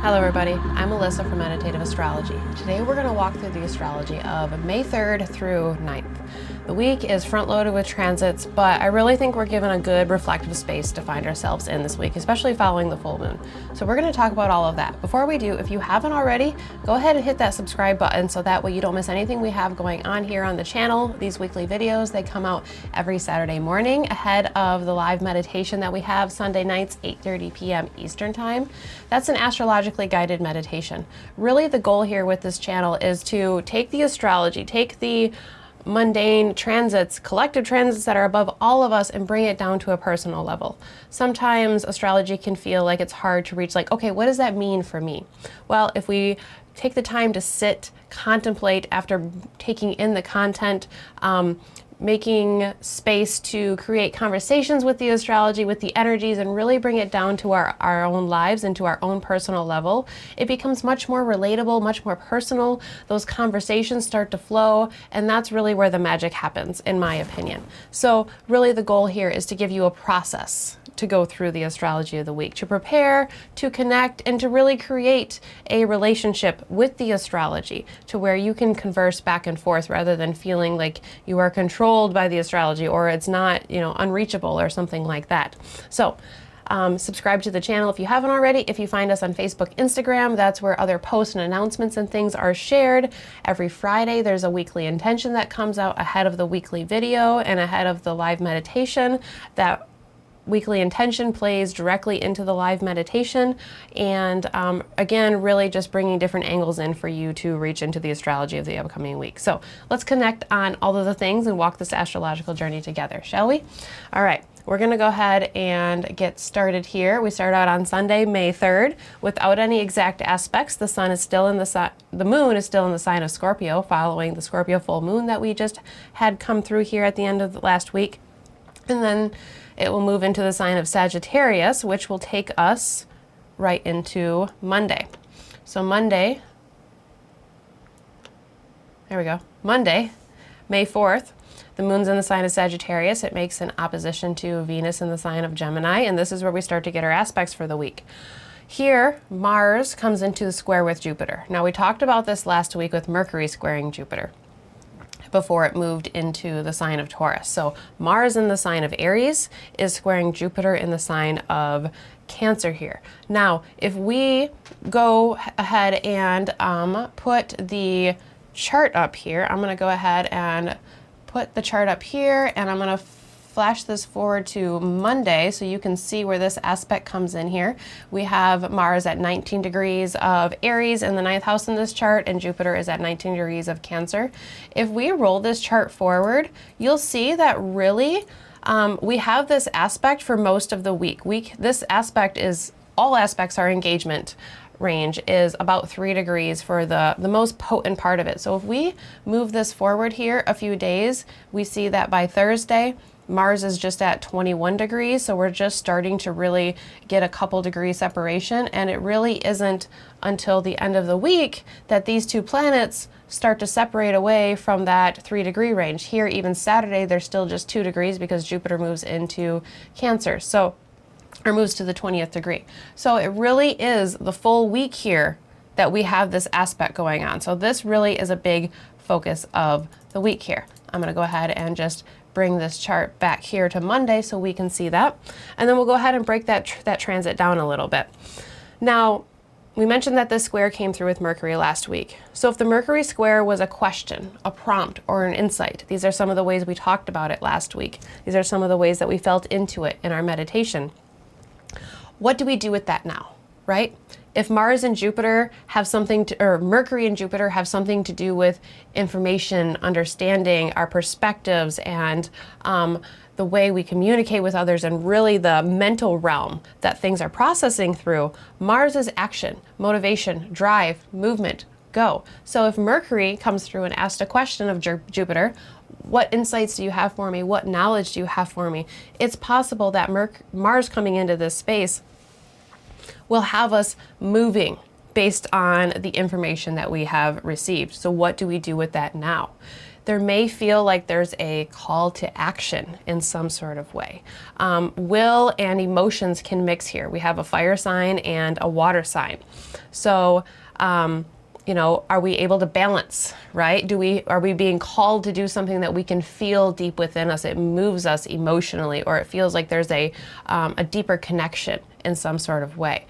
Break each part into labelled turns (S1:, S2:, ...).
S1: Hello everybody, I'm Melissa from Meditative Astrology. Today we're going to walk through the astrology of May 3rd through 9th. The week is front-loaded with transits, but I really think we're given a good reflective space to find ourselves in this week, especially following the full moon. So we're going to talk about all of that. Before we do, if you haven't already, go ahead and hit that subscribe button so that way you don't miss anything we have going on here on the channel. These weekly videos, they come out every Saturday morning ahead of the live meditation that we have Sunday nights, 8:30 p.m. Eastern Time. That's an astrologically guided meditation. Really, the goal here with this channel is to take the astrology, take the mundane transits, collective transits that are above all of us, and bring it down to a personal level. Sometimes astrology can feel like it's hard to reach, like, okay, what does that mean for me? Well, if we take the time to sit, contemplate after taking in the content, making space to create conversations with the astrology, with the energies, and really bring it down to our own lives and to our own personal level, it becomes much more relatable, much more personal. Those conversations start to flow, and that's really where the magic happens, in my opinion. So really the goal here is to give you a process to go through the astrology of the week, to prepare, to connect, and to really create a relationship with the astrology to where you can converse back and forth rather than feeling like you are controlled by the astrology or it's not, unreachable or something like that. So subscribe to the channel if you haven't already. If you find us on Facebook, Instagram, that's where other posts and announcements and things are shared. Every Friday, there's a weekly intention that comes out ahead of the weekly video and ahead of the live meditation. That weekly intention plays directly into the live meditation, and again, really just bringing different angles in for you to reach into the astrology of the upcoming week. So let's connect on all of the things and walk this astrological journey together, shall we? All right, we're gonna go ahead and get started here. We start out on Sunday, May 3rd, without any exact aspects. The sun is still in the moon is still in the sign of Scorpio, following the Scorpio full moon that we just had come through here at the end of the last week. And then it will move into the sign of Sagittarius, which will take us right into Monday. So Monday, there we go. Monday, May 4th, the moon's in the sign of Sagittarius. It makes an opposition to Venus in the sign of Gemini, and this is where we start to get our aspects for the week. Here, Mars comes into the square with Jupiter. Now, we talked about this last week with Mercury squaring Jupiter before it moved into the sign of Taurus. So Mars in the sign of Aries is squaring Jupiter in the sign of Cancer here. Now, if we go ahead and put the chart up here, I'm gonna go ahead and put the chart up here, and I'm gonna flash this forward to Monday so you can see where this aspect comes in here. We have Mars at 19 degrees of Aries in the 9th house in this chart, and Jupiter is at 19 degrees of Cancer. If we roll this chart forward, you'll see that really we have this aspect for most of the week. This aspect is, all aspects are engagement range is about 3 degrees for the most potent part of it. So if we move this forward here a few days, we see that by Thursday, Mars is just at 21 degrees, so we're just starting to really get a couple degree separation, and it really isn't until the end of the week that these two planets start to separate away from that 3 degree range. Here, even Saturday, they're still just 2 degrees because Jupiter moves into Cancer, or moves to the 20th degree. So it really is the full week here that we have this aspect going on. So this really is a big focus of the week here. I'm gonna go ahead and just bring this chart back here to Monday so we can see that. And then we'll go ahead and break that transit down a little bit. Now, we mentioned that this square came through with Mercury last week. So if the Mercury square was a question, a prompt, or an insight, these are some of the ways we talked about it last week. These are some of the ways that we felt into it in our meditation. What do we do with that now, right? If Mars and Jupiter have something to, or Mercury and Jupiter have something to do with information, understanding, our perspectives, and the way we communicate with others, and really the mental realm that things are processing through, Mars is action, motivation, drive, movement, go. So if Mercury comes through and asks a question of Jupiter, what insights do you have for me? What knowledge do you have for me? It's possible that Mars coming into this space will have us moving based on the information that we have received. So what do we do with that now? there may feel like there's a call to action in some sort of way. Will and emotions can mix here. We have a fire sign and a water sign. So, you know, are we able to balance, right? Are we being called to do something that we can feel deep within us? It moves us emotionally, or it feels like there's a deeper connection in some sort of way.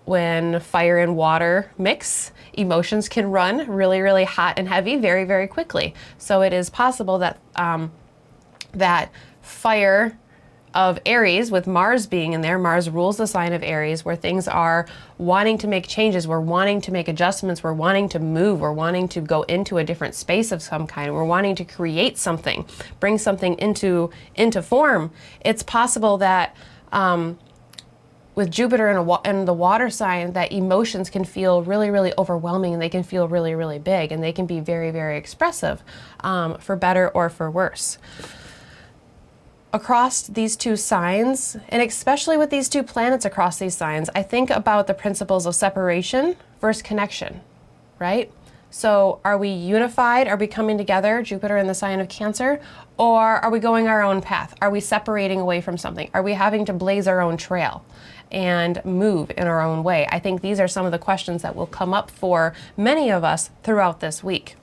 S1: When fire and water mix, emotions can run really, really hot and heavy very, very quickly. So it is possible that that fire of Aries, with Mars being in there, Mars rules the sign of Aries, where things are wanting to make changes, we're wanting to make adjustments, we're wanting to move, we're wanting to go into a different space of some kind, we're wanting to create something, bring something into form. It's possible that with Jupiter and the water sign, that emotions can feel really, really overwhelming, and they can feel really, really big, and they can be very, very expressive, for better or for worse. Across these two signs, and especially with these two planets across these signs, I think about the principles of separation versus connection, right? So are we unified? Are we coming together, Jupiter in the sign of Cancer? Or are we going our own path? Are we separating away from something? Are we having to blaze our own trail and move in our own way? I think these are some of the questions that will come up for many of us throughout this week.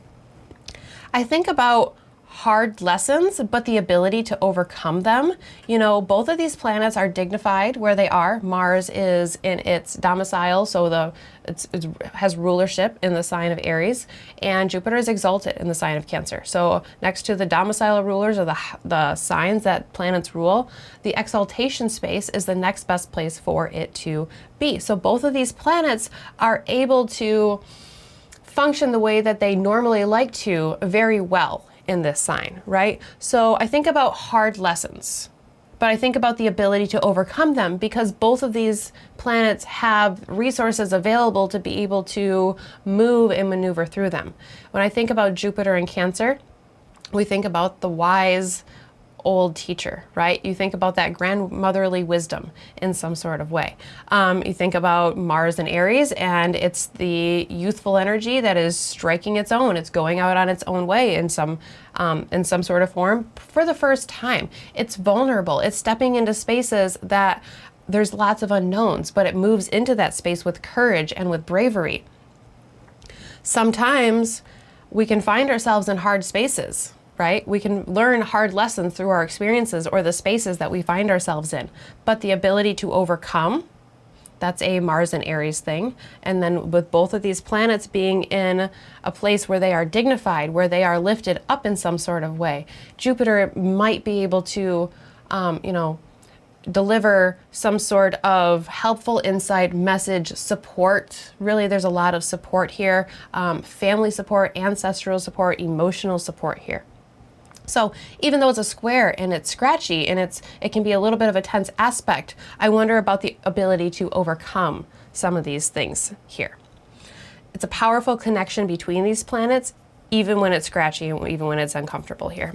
S1: I think about hard lessons, but the ability to overcome them. You know, both of these planets are dignified where they are. Mars is in its domicile, so it has rulership in the sign of Aries, and Jupiter is exalted in the sign of Cancer. So next to the domicile rulers, or the signs that planets rule, the exaltation space is the next best place for it to be. So both of these planets are able to function the way that they normally like to very well in this sign, right? So I think about hard lessons, but I think about the ability to overcome them, because both of these planets have resources available to be able to move and maneuver through them. When I think about Jupiter and Cancer, we think about the wise old teacher, right? You think about that grandmotherly wisdom in some sort of way. You think about Mars and Aries, and it's the youthful energy that is striking its own. It's going out on its own way in some sort of form for the first time. It's vulnerable. It's stepping into spaces that there's lots of unknowns, but it moves into that space with courage and with bravery. Sometimes we can find ourselves in hard spaces, right? We can learn hard lessons through our experiences or the spaces that we find ourselves in. But the ability to overcome, that's a Mars and Aries thing. And then with both of these planets being in a place where they are dignified, where they are lifted up in some sort of way, Jupiter might be able to, deliver some sort of helpful insight, message, support. Really, there's a lot of support here. Family support, ancestral support, emotional support here. So even though it's a square and it's scratchy and it can be a little bit of a tense aspect, I wonder about the ability to overcome some of these things here. It's a powerful connection between these planets, even when it's scratchy and even when it's uncomfortable here.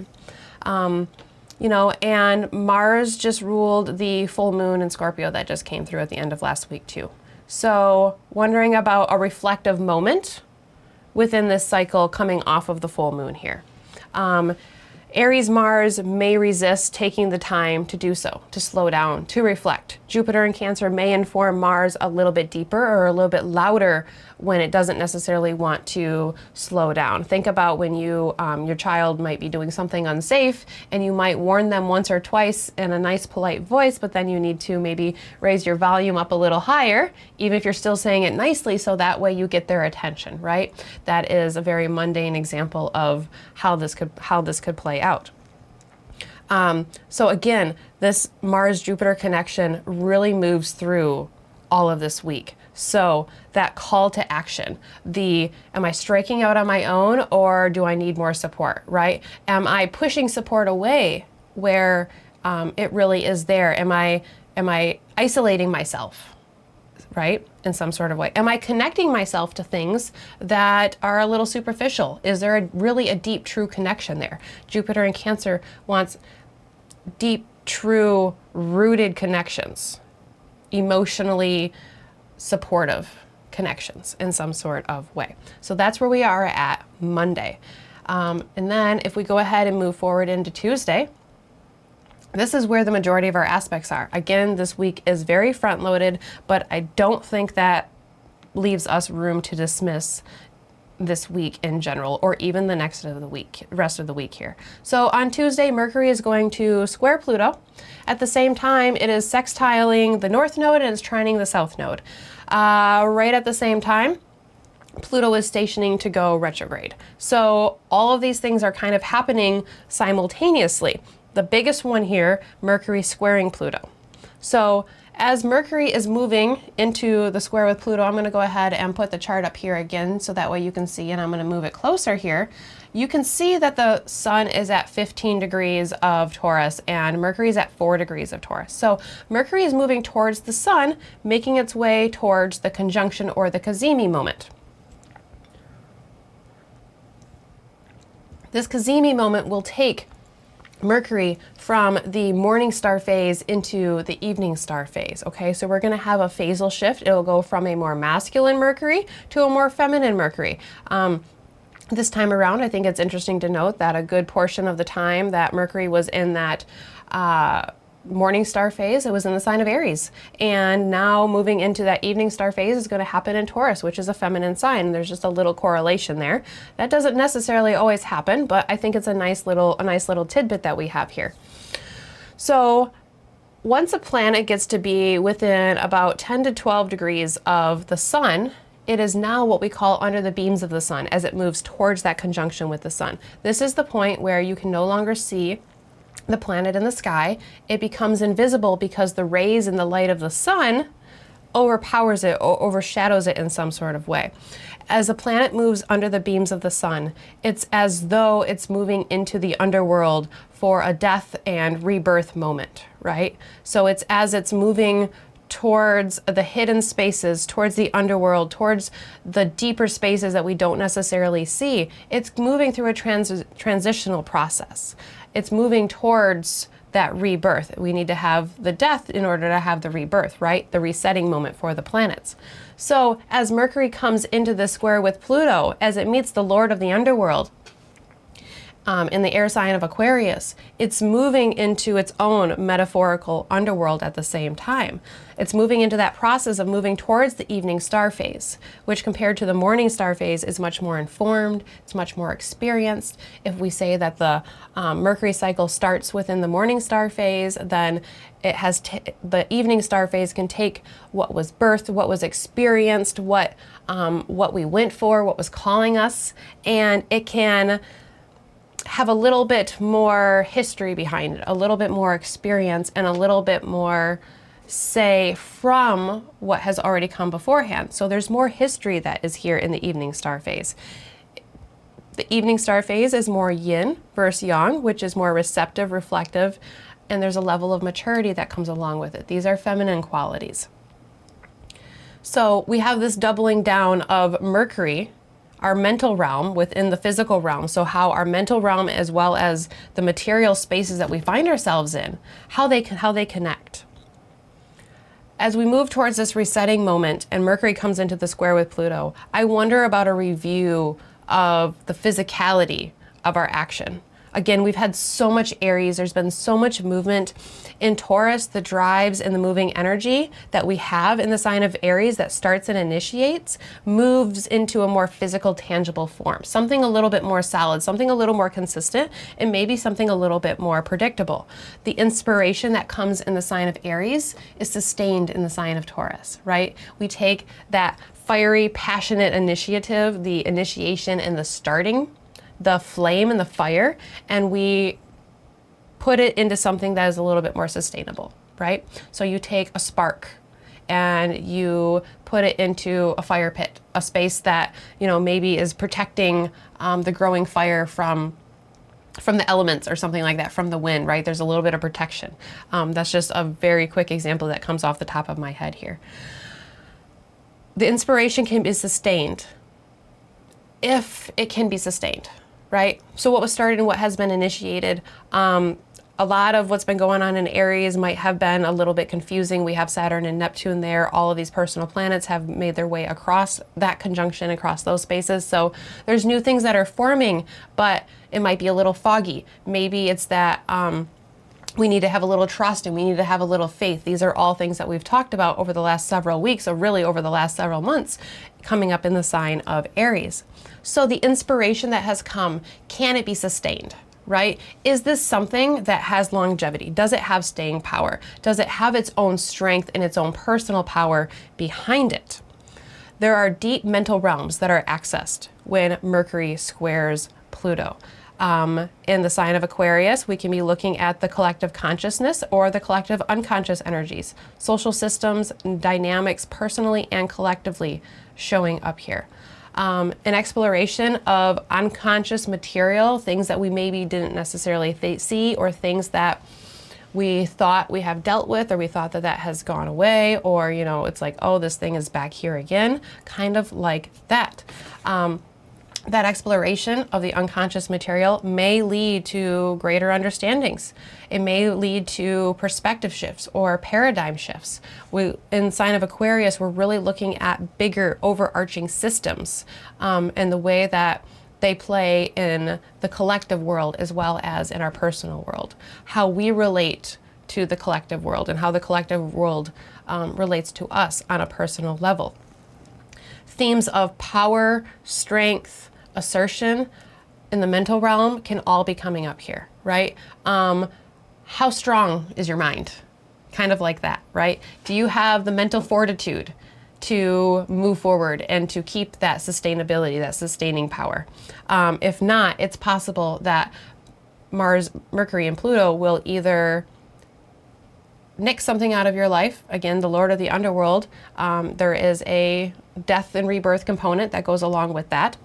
S1: And Mars just ruled the full moon in Scorpio that just came through at the end of last week too. So wondering about a reflective moment within this cycle coming off of the full moon here. Aries Mars may resist taking the time to do so, to slow down, to reflect. Jupiter and Cancer may inform Mars a little bit deeper or a little bit louder when it doesn't necessarily want to slow down. Think about when your child might be doing something unsafe, and you might warn them once or twice in a nice, polite voice, but then you need to maybe raise your volume up a little higher, even if you're still saying it nicely, so that way you get their attention, right? That is a very mundane example of how this could play out. So again, this Mars-Jupiter connection really moves through all of this week. So that call to action, am I striking out on my own, or do I need more support, right? Am I pushing support away where it really is there? Am I isolating myself, right, in some sort of way? Am I connecting myself to things that are a little superficial? Is there really a deep, true connection there? Jupiter in Cancer wants deep, true, rooted connections, emotionally supportive connections in some sort of way. So that's where we are at Monday. And then if we go ahead and move forward into Tuesday, this is where the majority of our aspects are. Again, this week is very front loaded, but I don't think that leaves us room to dismiss this week in general, or even the rest of the week here. So on Tuesday, Mercury is going to square Pluto. At the same time, it is sextiling the north node and it's trining the south node. Right at the same time, Pluto is stationing to go retrograde. So all of these things are kind of happening simultaneously. The biggest one here, Mercury squaring Pluto. So as Mercury is moving into the square with Pluto, I'm going to go ahead and put the chart up here again so that way you can see, and I'm going to move it closer here. You can see that the sun is at 15 degrees of Taurus and Mercury is at 4 degrees of Taurus. So Mercury is moving towards the sun, making its way towards the conjunction or the cazimi moment. This cazimi moment will take Mercury from the morning star phase into the evening star phase, okay? So we're gonna have a phasal shift. It'll go from a more masculine Mercury to a more feminine Mercury. This time around, I think it's interesting to note that a good portion of the time that Mercury was in that morning star phase, it was in the sign of Aries. And now moving into that evening star phase is going to happen in Taurus, which is a feminine sign. There's just a little correlation there. That doesn't necessarily always happen, but I think it's a nice little tidbit that we have here. So once a planet gets to be within about 10 to 12 degrees of the sun, it is now what we call under the beams of the sun as it moves towards that conjunction with the sun. This is the point where you can no longer see the planet in the sky. It becomes invisible because the rays and the light of the sun overpowers it or overshadows it in some sort of way. As a planet moves under the beams of the sun, it's as though it's moving into the underworld for a death and rebirth moment, right? So it's as it's moving towards the hidden spaces, towards the underworld, towards the deeper spaces that we don't necessarily see, it's moving through a transitional process. It's moving towards that rebirth. We need to have the death in order to have the rebirth, right? The resetting moment for the planets. So as Mercury comes into the square with Pluto, as it meets the Lord of the underworld, in the air sign of Aquarius, it's moving into its own metaphorical underworld at the same time. It's moving into that process of moving towards the evening star phase, which compared to the morning star phase is much more informed, it's much more experienced. If we say that the Mercury cycle starts within the morning star phase, then it has the evening star phase can take what was birthed, what was experienced, what we went for, what was calling us, and it can have a little bit more history behind it, a little bit more experience, and a little bit more say from what has already come beforehand. So there's more history that is here in the evening star phase. The evening star phase is more yin versus yang, which is more receptive, reflective, and there's a level of maturity that comes along with it. These are feminine qualities. So we have this doubling down of Mercury, our mental realm within the physical realm. So how our mental realm as well as the material spaces that we find ourselves in, how they connect. As we move towards this resetting moment and Mercury comes into the square with Pluto, I wonder about a review of the physicality of our action. Again, we've had so much Aries, there's been so much movement in Taurus, the drives and the moving energy that we have in the sign of Aries that starts and initiates, moves into a more physical, tangible form. Something a little bit more solid, something a little more consistent, and maybe something a little bit more predictable. The inspiration that comes in the sign of Aries is sustained in the sign of Taurus, right? We take that fiery, passionate initiative, the initiation and the starting, the flame and the fire, and we put it into something that is a little bit more sustainable, right? So you take a spark and you put it into a fire pit, a space that, you know, maybe is protecting the growing fire from the elements or something like that, from the wind, right? There's a little bit of protection. That's just a very quick example that comes off the top of my head here. The inspiration can be sustained if it can be sustained, right? So what was started and what has been initiated, a a lot of what's been going on in Aries might have been a little bit confusing. We have Saturn and Neptune there. All of these personal planets have made their way across that conjunction, across those spaces. So there's new things that are forming, but it might be a little foggy. Maybe it's that we need to have a little trust and we need to have a little faith. These are all things that we've talked about over the last several weeks, or really over the last several months, coming up in the sign of Aries. So the inspiration that has come, can it be sustained, right? Is this something that has longevity? Does it have staying power? Does it have its own strength and its own personal power behind it? There are deep mental realms that are accessed when Mercury squares Pluto. In the sign of Aquarius, we can be looking at the collective consciousness or the collective unconscious energies, social systems, dynamics, personally and collectively showing up here. An exploration of unconscious material, things that we maybe didn't necessarily see, or things that we thought we have dealt with, or we thought that that has gone away, or, you know, it's like, oh, this thing is back here again, kind of like that. That exploration of the unconscious material may lead to greater understandings. It may lead to perspective shifts or paradigm shifts. In sign of Aquarius, we're really looking at bigger overarching systems and the way that they play in the collective world as well as in our personal world. How we relate to the collective world and how the collective world relates to us on a personal level. Themes of power, strength, assertion in the mental realm can all be coming up here, right? How strong is your mind? Kind of like that, right? Do you have the mental fortitude to move forward and to keep that sustainability, that sustaining power? If not, it's possible that Mars, Mercury, and Pluto will either nick something out of your life. Again, the Lord of the Underworld, there is a death and rebirth component that goes along with that.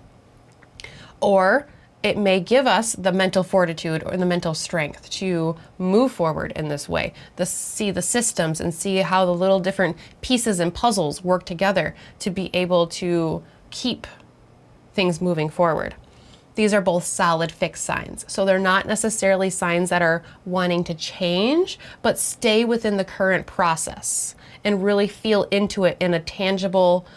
S1: Or it may give us the mental fortitude or the mental strength to move forward in this way, see the systems and see how the little different pieces and puzzles work together to be able to keep things moving forward. These are both solid fixed signs. So they're not necessarily signs that are wanting to change, but stay within the current process and really feel into it in a tangible,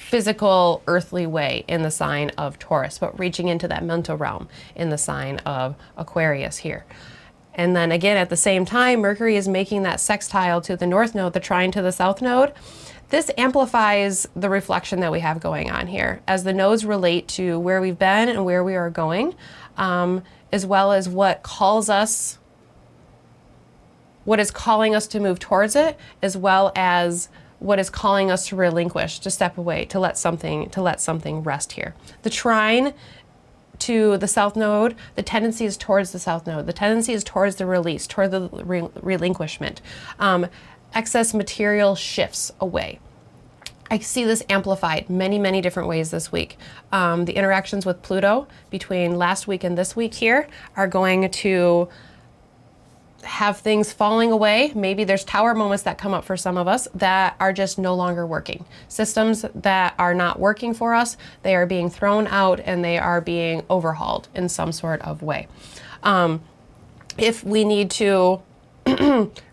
S1: physical, earthly way in the sign of Taurus, but reaching into that mental realm in the sign of Aquarius here. And then again, at the same time, Mercury is making that sextile to the north node, the trine to the south node. This amplifies the reflection that we have going on here as the nodes relate to where we've been and where we are going, as well as what is calling us to move towards it, as well as what is calling us to relinquish, to step away, to let something rest here. The trine to the south node, the tendency is towards the south node. The tendency is towards the release, toward the relinquishment. Excess material shifts away. I see this amplified many, many different ways this week. The interactions with Pluto between last week and this week here are going to have things falling away. Maybe there's tower moments that come up for some of us that are just no longer working. Systems that are not working for us, they are being thrown out and they are being overhauled in some sort of way. If we need to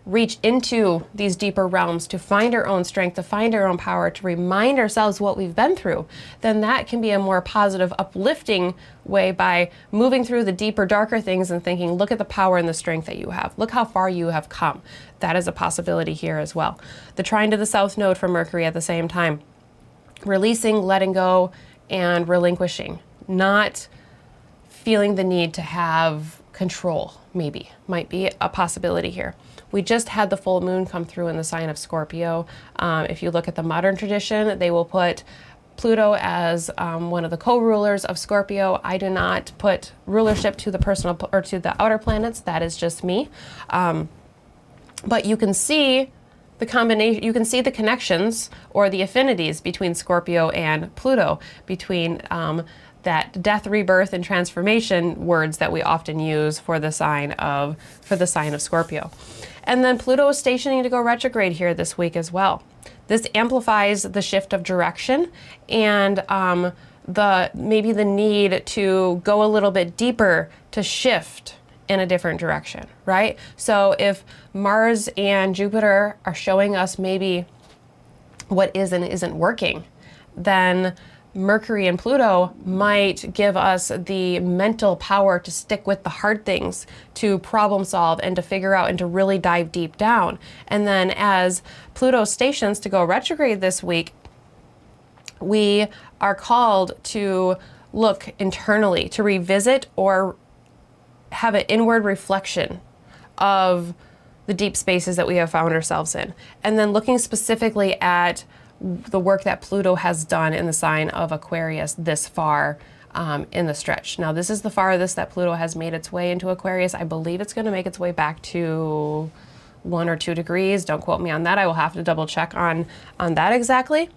S1: reach into these deeper realms to find our own strength, to find our own power, to remind ourselves what we've been through, then that can be a more positive, uplifting way by moving through the deeper, darker things and thinking, look at the power and the strength that you have. Look how far you have come. That is a possibility here as well. The trine to the south node for Mercury at the same time. Releasing, letting go, and relinquishing. Not feeling the need to have control, maybe, might be a possibility here. We just had the full moon come through in the sign of Scorpio. If you look at the modern tradition, they will put Pluto as one of the co-rulers of Scorpio. I do not put rulership to the personal or to the outer planets. That is just me. But you can see the combination, you can see the connections or the affinities between Scorpio and Pluto, between that death, rebirth, and transformation words that we often use for the sign of Scorpio. And then Pluto is stationing to go retrograde here this week as well. This amplifies the shift of direction and maybe the need to go a little bit deeper to shift in a different direction, right? So if Mars and Jupiter are showing us maybe what is and isn't working, then Mercury and Pluto might give us the mental power to stick with the hard things, to problem solve and to figure out and to really dive deep down. And then as Pluto stations to go retrograde this week, we are called to look internally, to revisit or have an inward reflection of the deep spaces that we have found ourselves in. And then looking specifically at the work that Pluto has done in the sign of Aquarius this far in the stretch. Now, this is the farthest that Pluto has made its way into Aquarius. I believe it's going to make its way back to 1 or 2 degrees. Don't quote me on that. I will have to double check on that exactly.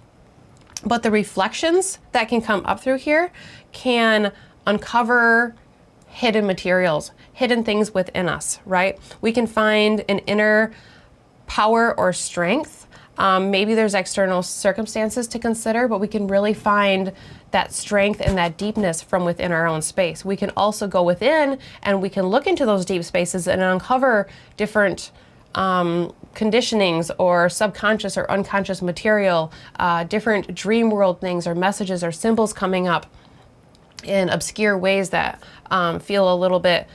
S1: But the reflections that can come up through here can uncover hidden materials, hidden things within us, right? We can find an inner power or strength. Maybe there's external circumstances to consider, but we can really find that strength and that deepness from within our own space. We can also go within and we can look into those deep spaces and uncover different conditionings or subconscious or unconscious material, different dream world things or messages or symbols coming up in obscure ways that feel a little bit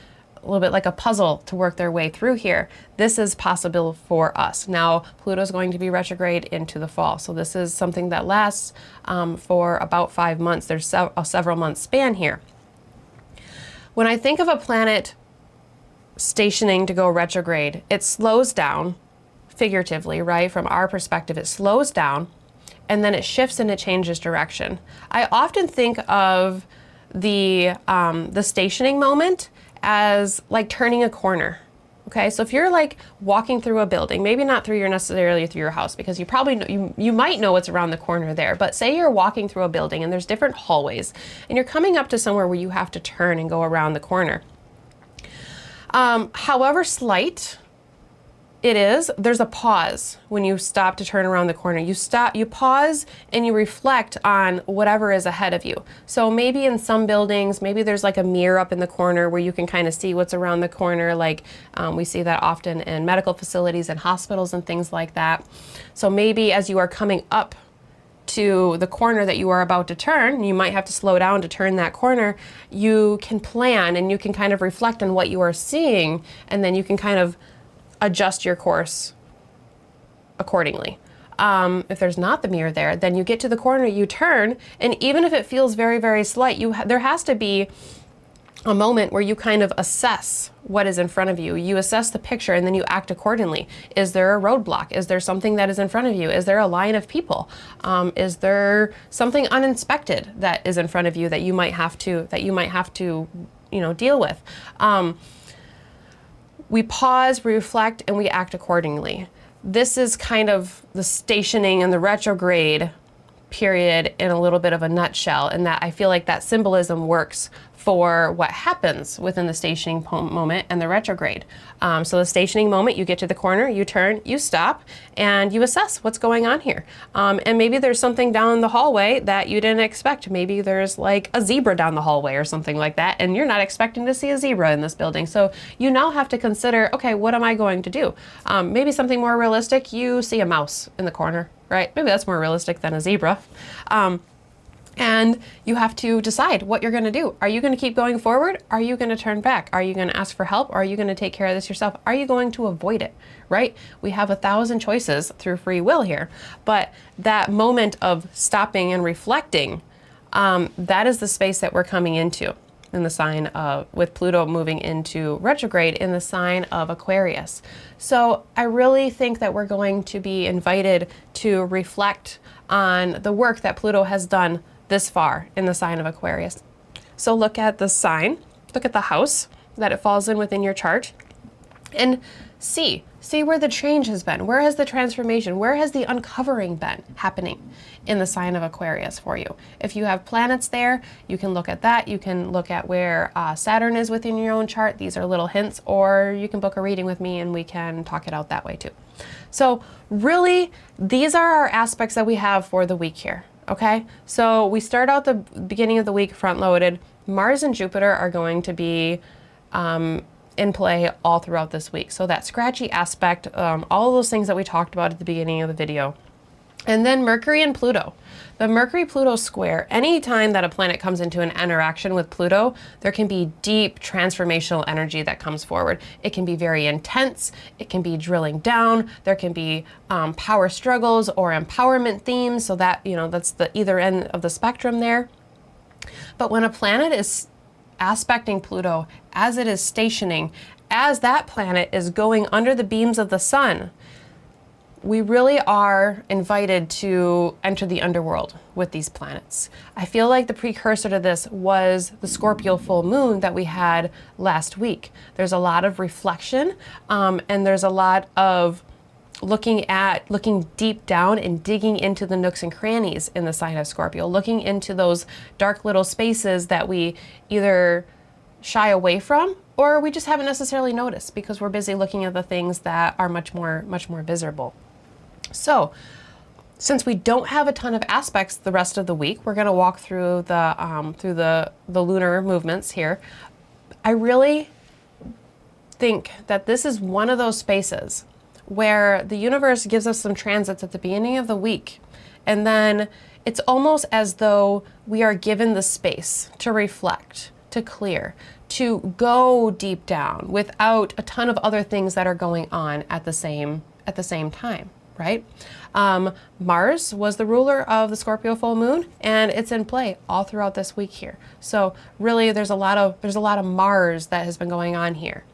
S1: like a puzzle to work their way through here. This is possible for us. Now, Pluto's going to be retrograde into the fall. So this is something that lasts for about 5 months. There's a several month span here. When I think of a planet stationing to go retrograde, it slows down figuratively, right? From our perspective, it slows down and then it shifts and it changes direction. I often think of the stationing moment as like turning a corner. Okay, so if you're like walking through a building, maybe not necessarily through your house, because you probably know, you might know what's around the corner there, but say you're walking through a building and there's different hallways and you're coming up to somewhere where you have to turn and go around the corner. However slight it is, there's a pause when you stop to turn around the corner. You stop, you pause, and you reflect on whatever is ahead of you. So maybe in some buildings, maybe there's like a mirror up in the corner where you can kind of see what's around the corner. Like we see that often in medical facilities and hospitals and things like that. So maybe as you are coming up to the corner that you are about to turn, you might have to slow down to turn that corner, you can plan and you can kind of reflect on what you are seeing, and then you can kind of adjust your course accordingly. If there's not the mirror there, then you get to the corner, you turn, and even if it feels very, very slight, there has to be a moment where you kind of assess what is in front of you. You assess the picture and then you act accordingly. Is there a roadblock? Is there something that is in front of you? Is there a line of people? Is there something uninspected that is in front of you that you might have to, deal with? We pause, we reflect, and we act accordingly. This is kind of the stationing and the retrograde period in a little bit of a nutshell, and that I feel like that symbolism works for what happens within the stationing moment and the retrograde. So the stationing moment, you get to the corner, you turn, you stop, and you assess what's going on here. And maybe there's something down the hallway that you didn't expect. Maybe there's like a zebra down the hallway or something like that, and you're not expecting to see a zebra in this building. So you now have to consider, okay, what am I going to do? Maybe something more realistic, you see a mouse in the corner, right? Maybe that's more realistic than a zebra. And you have to decide what you're going to do. Are you going to keep going forward? Are you going to turn back? Are you going to ask for help? Or are you going to take care of this yourself? Are you going to avoid it, right? We have 1,000 choices through free will here. But that moment of stopping and reflecting, that is the space that we're coming into in the sign of, with Pluto moving into retrograde in the sign of Aquarius. So I really think that we're going to be invited to reflect on the work that Pluto has done this far in the sign of Aquarius. So look at the sign, look at the house that it falls in within your chart, and see where the change has been. Where has the transformation, where has the uncovering been happening in the sign of Aquarius for you? If you have planets there, you can look at that. You can look at where Saturn is within your own chart. These are little hints, or you can book a reading with me and we can talk it out that way too. So really, these are our aspects that we have for the week here. Okay, so we start out the beginning of the week front-loaded. Mars and Jupiter are going to be in play all throughout this week. So that scratchy aspect, all those things that we talked about at the beginning of the video. And then Mercury and Pluto. The Mercury-Pluto square, anytime that a planet comes into an interaction with Pluto, there can be deep transformational energy that comes forward. It can be very intense. It can be drilling down. There can be power struggles or empowerment themes. So that, you know, that's the either end of the spectrum there. But when a planet is aspecting Pluto, as it is stationing, as that planet is going under the beams of the sun, we really are invited to enter the underworld with these planets. I feel like the precursor to this was the Scorpio full moon that we had last week. There's a lot of reflection, and there's a lot of looking deep down and digging into the nooks and crannies in the sign of Scorpio, looking into those dark little spaces that we either shy away from or we just haven't necessarily noticed because we're busy looking at the things that are much more visible. So, since we don't have a ton of aspects the rest of the week, we're going to walk through the lunar movements here. I really think that this is one of those spaces where the universe gives us some transits at the beginning of the week, and then it's almost as though we are given the space to reflect, to clear, to go deep down without a ton of other things that are going on at the same time. Right? Mars was the ruler of the Scorpio full moon, and it's in play all throughout this week here. So really there's a lot of Mars that has been going on here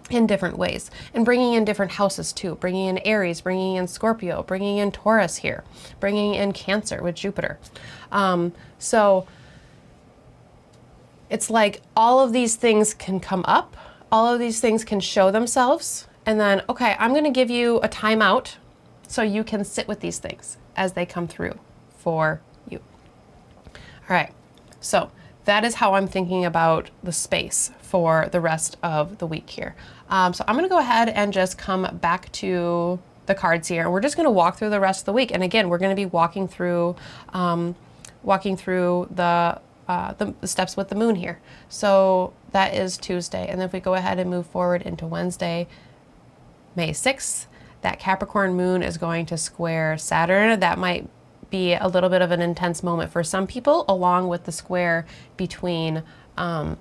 S1: in different ways, and bringing in different houses too, bringing in Aries, bringing in Scorpio, bringing in Taurus here, bringing in Cancer with Jupiter. So it's like all of these things can come up, all of these things can show themselves, and then, okay, I'm going to give you a timeout so you can sit with these things as they come through for you. All right, so that is how I'm thinking about the space for the rest of the week here. So I'm gonna go ahead and just come back to the cards here, and we're just gonna walk through the rest of the week. And again, we're gonna be walking through the steps with the moon here. So that is Tuesday. And then if we go ahead and move forward into Wednesday, May 6th, that Capricorn Moon is going to square Saturn. That might be a little bit of an intense moment for some people, along with the square between Mars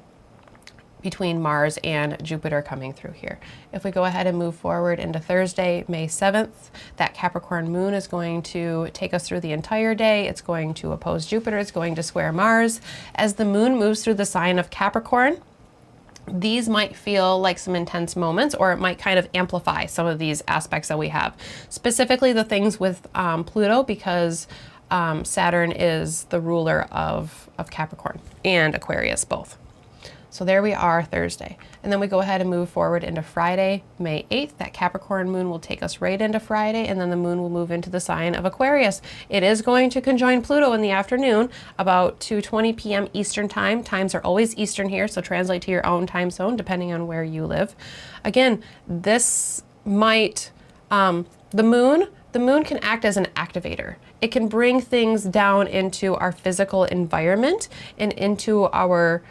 S1: and Jupiter coming through here. If we go ahead and move forward into Thursday, May 7th, that Capricorn Moon is going to take us through the entire day. It's going to oppose Jupiter. It's going to square Mars. As the moon moves through the sign of Capricorn, these might feel like some intense moments, or it might kind of amplify some of these aspects that we have. Specifically the things with Pluto, because Saturn is the ruler of Capricorn and Aquarius both. So there we are Thursday. And then we go ahead and move forward into Friday, May 8th. That Capricorn moon will take us right into Friday, and then the moon will move into the sign of Aquarius. It is going to conjoin Pluto in the afternoon, about 2:20 p.m. Eastern time. Times are always Eastern here, so translate to your own time zone depending on where you live. Again, this might, the moon can act as an activator. It can bring things down into our physical environment and into our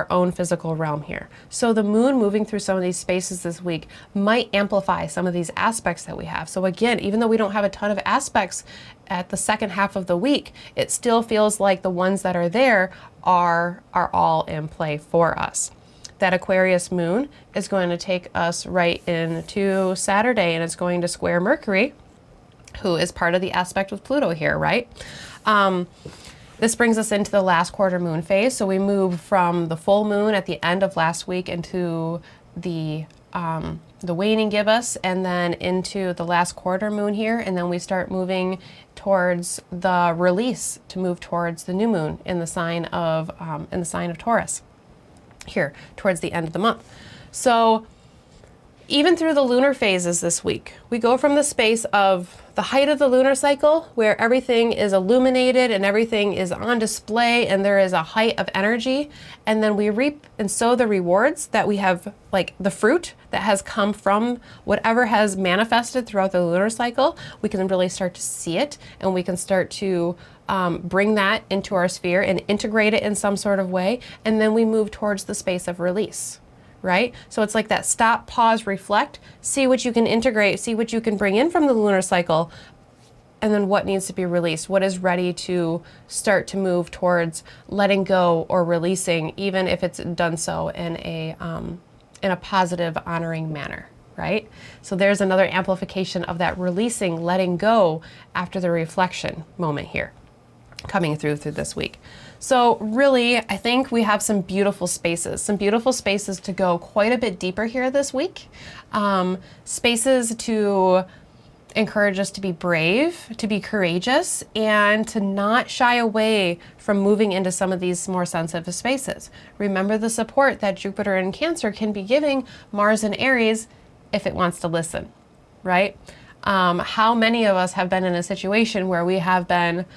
S1: own physical realm here. So the moon moving through some of these spaces this week might amplify some of these aspects that we have. So again, even though we don't have a ton of aspects at the second half of the week, it still feels like the ones that are there are all in play for us. That Aquarius moon is going to take us right into Saturday, and it's going to square Mercury, who is part of the aspect with Pluto here, right? This brings us into the last quarter moon phase. So we move from the full moon at the end of last week into the waning gibbous, and then into the last quarter moon here, and then we start moving towards the release to move towards the new moon in the sign of Taurus here towards the end of the month. So even through the lunar phases this week, we go from the space of the height of the lunar cycle, where everything is illuminated and everything is on display and there is a height of energy, and then we reap and sow the rewards that we have, like the fruit that has come from whatever has manifested throughout the lunar cycle. We can really start to see it, and we can start to bring that into our sphere and integrate it in some sort of way, and then we move towards the space of release. right? So it's like that stop, pause, reflect, see what you can integrate, see what you can bring in from the lunar cycle, and then what needs to be released, what is ready to start to move towards letting go or releasing, even if it's done so in a positive, honoring manner, right? So there's another amplification of that releasing, letting go after the reflection moment here, coming through this week. So really, I think we have some beautiful spaces to go quite a bit deeper here this week. Spaces to encourage us to be brave, to be courageous, and to not shy away from moving into some of these more sensitive spaces. Remember the support that Jupiter in Cancer can be giving Mars in Aries if it wants to listen, right? How many of us have been in a situation where we have been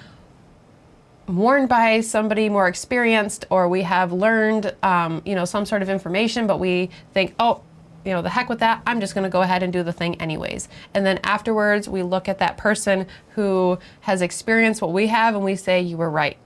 S1: warned by somebody more experienced, or we have learned, some sort of information, but we think, oh, the heck with that, I'm just going to go ahead and do the thing anyways. And then afterwards, we look at that person who has experienced what we have and we say, you were right.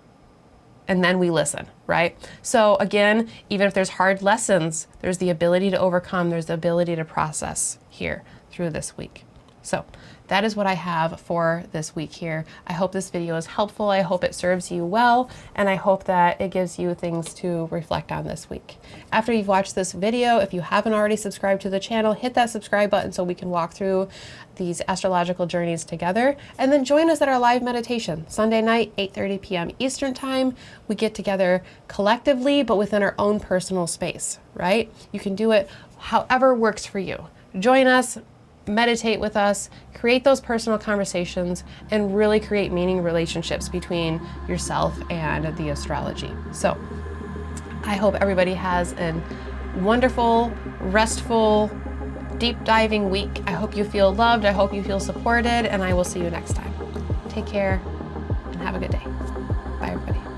S1: And then we listen, right? So again, even if there's hard lessons, there's the ability to overcome, there's the ability to process here through this week. So that is what I have for this week here. I hope this video is helpful. I hope it serves you well, and I hope that it gives you things to reflect on this week. After you've watched this video, if you haven't already subscribed to the channel, hit that subscribe button so we can walk through these astrological journeys together, and then join us at our live meditation Sunday night, 8:30 p.m. Eastern time. We get together collectively, but within our own personal space, right? You can do it however works for you. Join us, meditate with us, create those personal conversations, and really create meaning relationships between yourself and the astrology. So I hope everybody has a wonderful, restful, deep diving week. I hope you feel loved. I hope you feel supported, and I will see you next time. Take care and have a good day. Bye, everybody.